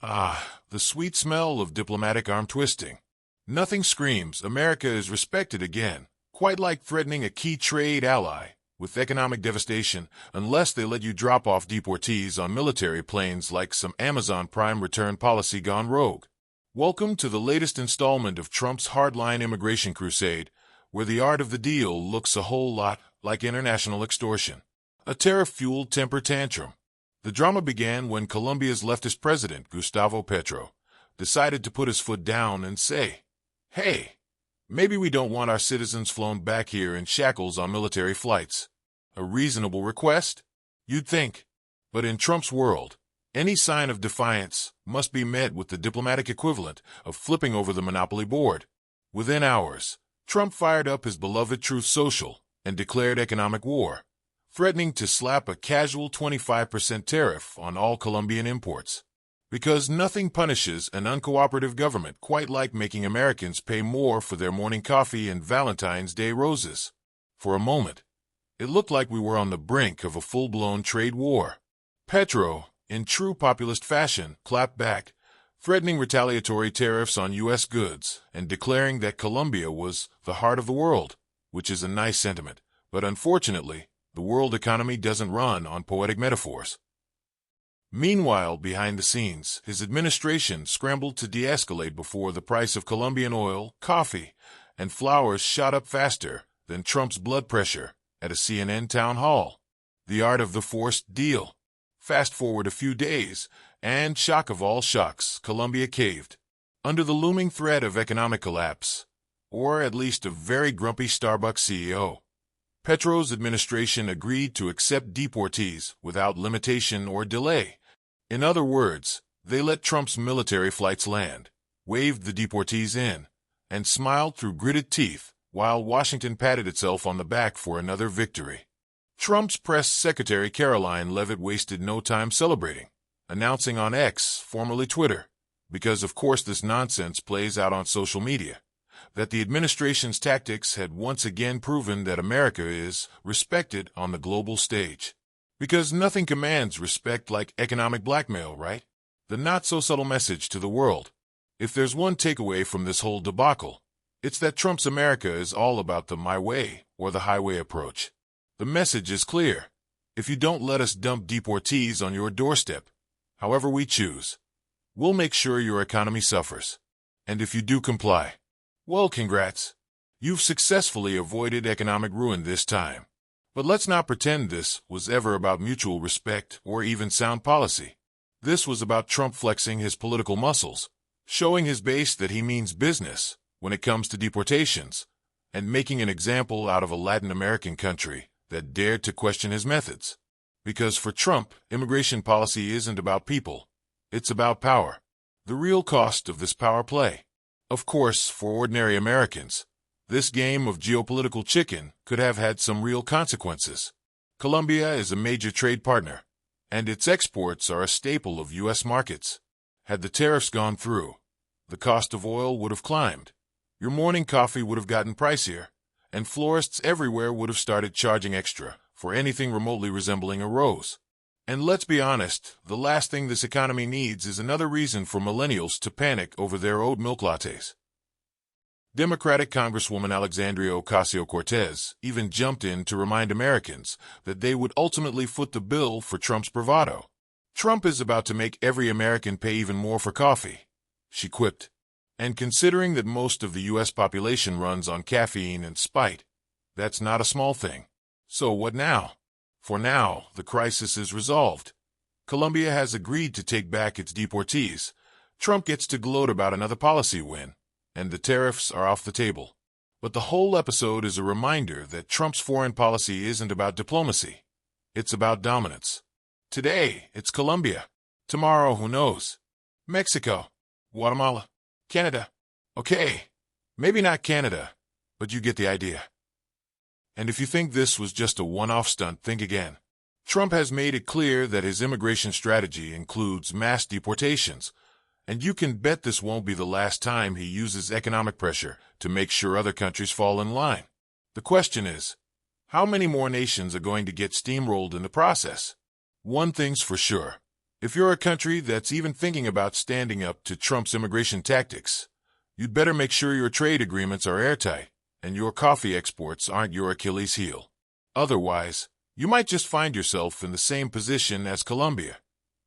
Ah, the sweet smell of diplomatic arm twisting. Nothing screams America is respected again, quite like threatening a key trade ally with economic devastation unless they let you drop off deportees on military planes like some Amazon Prime return policy gone rogue. Welcome to the latest installment of Trump's hardline immigration crusade, where the art of the deal looks a whole lot like international extortion. A tariff-fueled temper tantrum. The drama began when Colombia's leftist president, Gustavo Petro, decided to put his foot down and say, "Hey, maybe we don't want our citizens flown back here in shackles on military flights." A reasonable request? You'd think. But in Trump's world, any sign of defiance must be met with the diplomatic equivalent of flipping over the Monopoly board. Within hours, Trump fired up his beloved Truth Social and declared economic war, threatening to slap a casual 25% tariff on all Colombian imports. Because nothing punishes an uncooperative government quite like making Americans pay more for their morning coffee and Valentine's Day roses. For a moment, it looked like we were on the brink of a full-blown trade war. Petro, in true populist fashion, clapped back, threatening retaliatory tariffs on U.S. goods and declaring that Colombia was the heart of the world, which is a nice sentiment, but unfortunately, the world economy doesn't run on poetic metaphors. Meanwhile, behind the scenes, his administration scrambled to de-escalate before the price of Colombian oil, coffee, and flowers shot up faster than Trump's blood pressure at a CNN town hall. The art of the forced deal. Fast forward a few days, and shock of all shocks, Colombia caved. Under the looming threat of economic collapse, or at least a very grumpy Starbucks CEO, Petro's administration agreed to accept deportees without limitation or delay. In other words, they let Trump's military flights land, waved the deportees in, and smiled through gritted teeth while Washington patted itself on the back for another victory. Trump's press secretary Caroline Leavitt wasted no time celebrating, announcing on X, formerly Twitter, because of course this nonsense plays out on social media, that the administration's tactics had once again proven that America is respected on the global stage. Because nothing commands respect like economic blackmail, right? The not-so-subtle message to the world. If there's one takeaway from this whole debacle, it's that Trump's America is all about the my way or the highway approach. The message is clear. If you don't let us dump deportees on your doorstep, however we choose, we'll make sure your economy suffers. And if you do comply, well, congrats. You've successfully avoided economic ruin this time. But let's not pretend this was ever about mutual respect or even sound policy. This was about Trump flexing his political muscles, showing his base that he means business when it comes to deportations, and making an example out of a Latin American country that dared to question his methods. Because for Trump, immigration policy isn't about people. It's about power. The real cost of this power play. Of course, for ordinary Americans, this game of geopolitical chicken could have had some real consequences. Colombia is a major trade partner, and its exports are a staple of U.S. markets. Had the tariffs gone through, the cost of oil would have climbed, your morning coffee would have gotten pricier, and florists everywhere would have started charging extra for anything remotely resembling a rose. And let's be honest, the last thing this economy needs is another reason for millennials to panic over their oat milk lattes. Democratic Congresswoman Alexandria Ocasio-Cortez even jumped in to remind Americans that they would ultimately foot the bill for Trump's bravado. Trump is about to make every American pay even more for coffee, she quipped. And considering that most of the U.S. population runs on caffeine and spite, that's not a small thing. So what now? For now, the crisis is resolved. Colombia has agreed to take back its deportees. Trump gets to gloat about another policy win, and the tariffs are off the table. But the whole episode is a reminder that Trump's foreign policy isn't about diplomacy. It's about dominance. Today, it's Colombia. Tomorrow, who knows? Mexico, Guatemala, Canada. Okay, maybe not Canada, but you get the idea. And if you think this was just a one-off stunt, think again. Trump has made it clear that his immigration strategy includes mass deportations, and you can bet this won't be the last time he uses economic pressure to make sure other countries fall in line. The question is, how many more nations are going to get steamrolled in the process? One thing's for sure. If you're a country that's even thinking about standing up to Trump's immigration tactics, you'd better make sure your trade agreements are airtight and your coffee exports aren't your Achilles heel. Otherwise, you might just find yourself in the same position as Colombia,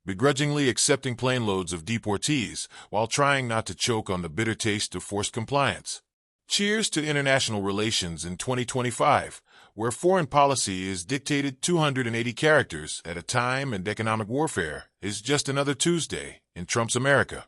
begrudgingly accepting plane loads of deportees while trying not to choke on the bitter taste of forced compliance. Cheers to international relations in 2025, where foreign policy is dictated 280 characters at a time and economic warfare is just another Tuesday in Trump's America.